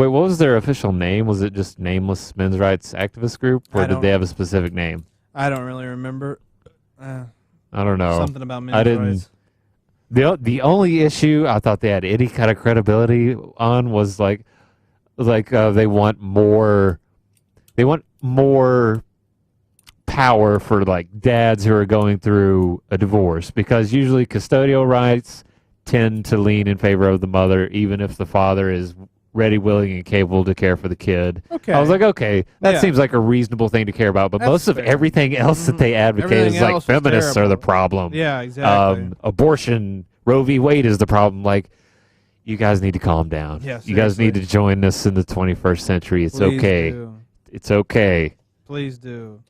Wait, what was their official name? Was it just Nameless Men's Rights Activist Group, or did they have a specific name? I don't really remember. I don't know. Something about men's rights. The only issue I thought they had any kind of credibility on was like they want more power for like dads who are going through a divorce, because usually custodial rights tend to lean in favor of the mother, even if the father is ready, willing, and capable to care for the kid. Okay. I was like, okay, that seems like a reasonable thing to care about, but most of everything else that they advocate is like feminists are the problem. Yeah, exactly. Abortion, Roe v. Wade is the problem. Like, you guys need to calm down. Yeah, you guys need to join us in the 21st century. It's okay. It's okay. Please do.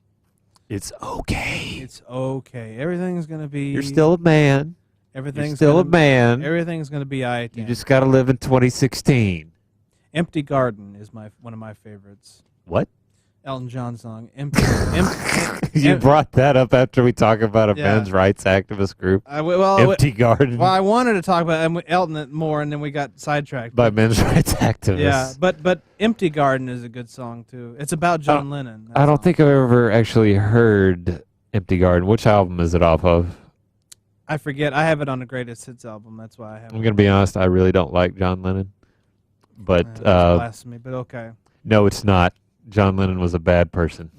It's okay. It's okay. Everything's going to be... You're still a man. Everything's still a man. Everything's going to be all right. You just got to live in 2016. Empty Garden is one of my favorites. What? Elton John song. Empty. You brought that up after we talk about a men's rights activist group. Empty Garden. Well, I wanted to talk about Elton more, and then we got sidetracked. By men's rights activists. Yeah, but Empty Garden is a good song, too. It's about John Lennon. I don't think I've ever actually heard Empty Garden. Which album is it off of? I forget. I have it on the Greatest Hits album. That's why I have it. I'm going to be honest. I really don't like John Lennon. But that's blasphemy, but okay. No, it's not. John Lennon was a bad person.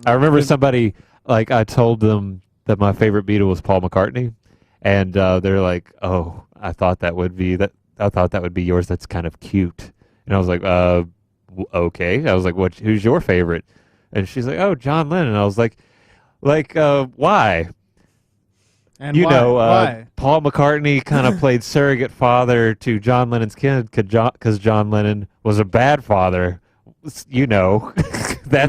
I remember somebody, like, I told them that my favorite Beatle was Paul McCartney, and they're like, "Oh, I thought that would be yours. That's kind of cute." And I was like, "Okay." I was like, who's your favorite?" And she's like, "Oh, John Lennon." I was like, why? And why? Paul McCartney kind of played surrogate father to John Lennon's kid because John Lennon was a bad father. That's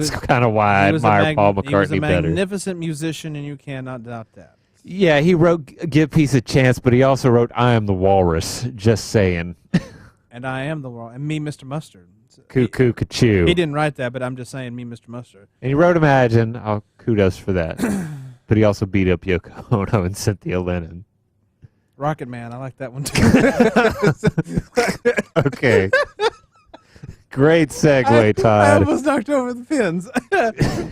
kind of why I admire Paul McCartney better. He was a magnificent musician, and you cannot doubt that. Yeah, he wrote Give Peace a Chance, but he also wrote I Am the Walrus, just saying. And I Am the Walrus, and Me, Mr. Mustard. Cuckoo, Cachoo. He didn't write that, but I'm just saying Me, Mr. Mustard. And he wrote Imagine. Oh, kudos for that. But he also beat up Yoko Ono and Cynthia Lennon. Rocket Man, I like that one too. Okay. Great segue, Todd. I almost knocked over the pins.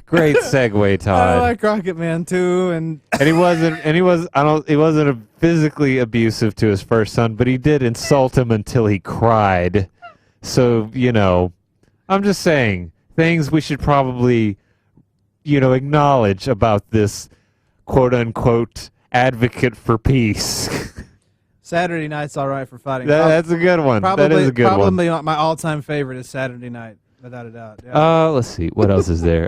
Great segue, Todd. I like Rocket Man too, and he wasn't physically abusive to his first son, but he did insult him until he cried. So, I'm just saying things we should probably, acknowledge about this quote unquote advocate for peace. Saturday Night's all right for fighting. That's a good one. That is a good one. Probably my all-time favorite is Saturday Night, without a doubt. Yeah. Let's see. What else is there?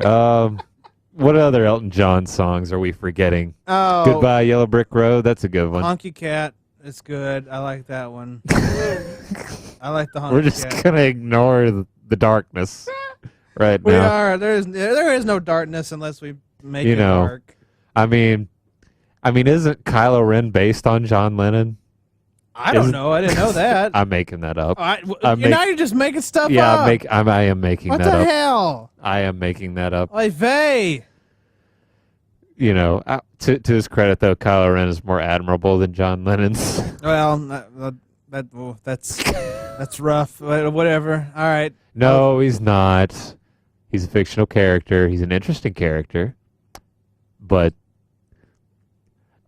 What other Elton John songs are we forgetting? Oh, Goodbye Yellow Brick Road. That's a good one. Honky Cat. It's good. I like that one. I like the Honky Cat. We're just gonna ignore the darkness right now. We are. There is no darkness unless we make it dark. I mean, isn't Kylo Ren based on John Lennon? I don't know. I didn't know that. I'm making that up. Now you're just making stuff up. Yeah, I am making that up. What the hell? I am making that up. Oy vey. To his credit, though, Kylo Ren is more admirable than John Lennon's. Well, that's rough. Whatever. All right. No, he's not. He's a fictional character. He's an interesting character. But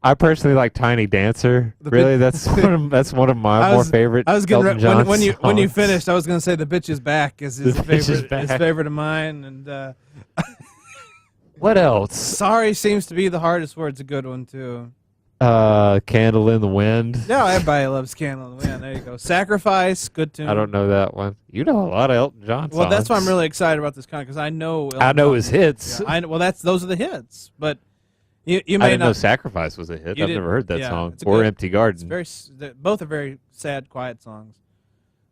I personally like Tiny Dancer. Really, that's one of my more favorite. I was gonna when you finished, I was gonna say The Bitch Is Back is his favorite of mine, and what else? Sorry seems to be the hardest word's a good one too. Candle in the Wind. Yeah, everybody loves Candle in the Wind. There you go. Sacrifice, good tune. I don't know that one. You know a lot of Elton John songs. Well, that's why I'm really excited about this because I know. His hits. Yeah, those are the hits, but. You may I didn't know Sacrifice was a hit. I've never heard that song. Or Empty Garden. Both are very sad, quiet songs.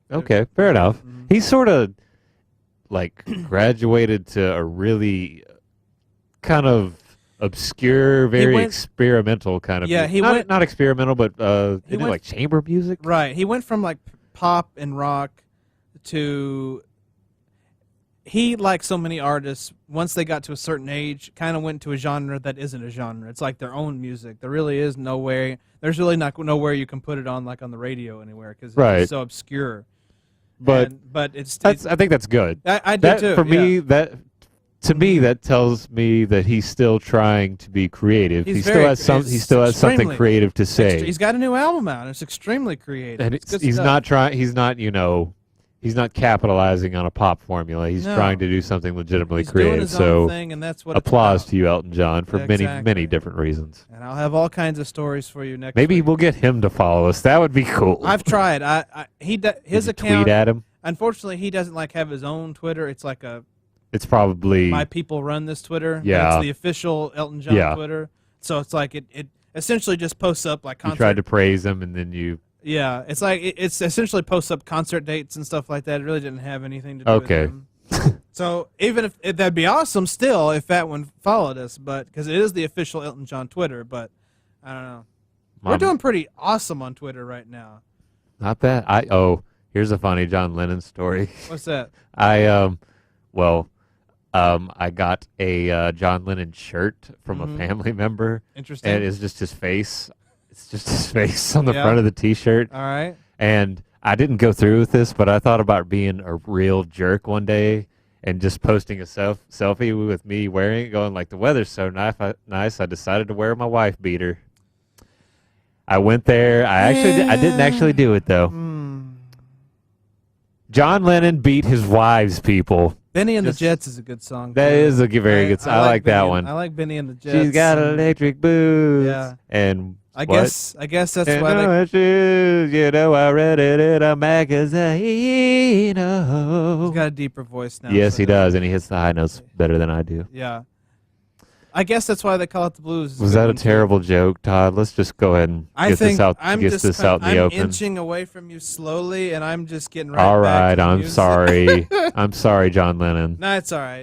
Okay, fair enough. Mm-hmm. He sort of graduated to a really kind of obscure, very experimental kind of music. He went not experimental, but he did like chamber music. Right. He went from like pop and rock to... He, like so many artists, once they got to a certain age, kind of went to a genre that isn't a genre. It's like their own music. There really is nowhere. There's really nowhere you can put it on, like on the radio anywhere, because it's so obscure. But but it's I think that's good. I do That too. for me, yeah. to me that tells me that he's still trying to be creative. He's He still very- has some. He it's still has something extremely- creative to say. He's got a new album out. It's extremely creative. And It's good he's stuff. not trying. He's not. He's not capitalizing on a pop formula. He's No. trying to do something legitimately He's doing creative. his So own thing, and that's what it's applause about. to you, Elton John, for Yeah, many exactly. different reasons. And I'll have all kinds of stories for you next. Maybe week. we'll get him to follow us. That would be cool. I've tried. His Did you account. tweet at him. Unfortunately, he doesn't have his own Twitter. It's like a It's probably my people run this Twitter. but Yeah. it's the official Elton John Yeah. Twitter. So it's like it essentially just posts up like you concert. tried to praise him, and then you. Yeah, it's like it's essentially posts up concert dates and stuff like that. It really didn't have anything to do Okay. with him. So even if that'd be awesome still if that one followed us, but because it is the official Elton John Twitter, but I don't know. We're doing pretty awesome on Twitter right now. Not bad. Here's a funny John Lennon story. What's that? I got a John Lennon shirt from a family member, Interesting. and it's just his face. It's just his face on the Yeah. front of the T-shirt. All right. And I didn't go through with this, but I thought about being a real jerk one day and just posting a selfie with me wearing it, going like, the weather's so nice. I decided to wear my wife beater. I went there. I didn't actually do it though. John Lennon beat his wives, people. Benny and Just- the Jets is a good song. That too. is a very good song. I like that Benny one. I like Benny and the Jets. She's got electric boots. Yeah. And I what? guess that's And why they. no shoes, I read it in a magazine. Oh. He's got a deeper voice now. Yes, so he that- does, and he hits the high notes better than I do. Yeah. I guess that's why they call it the blues. Was that a terrible joke, Todd? Let's just go ahead and I get think this out. I'm Get just this kind- out in the I'm open. inching away from you slowly, and I'm just getting right. All back right, to the I'm music. sorry. I'm sorry, John Lennon. No, it's all right.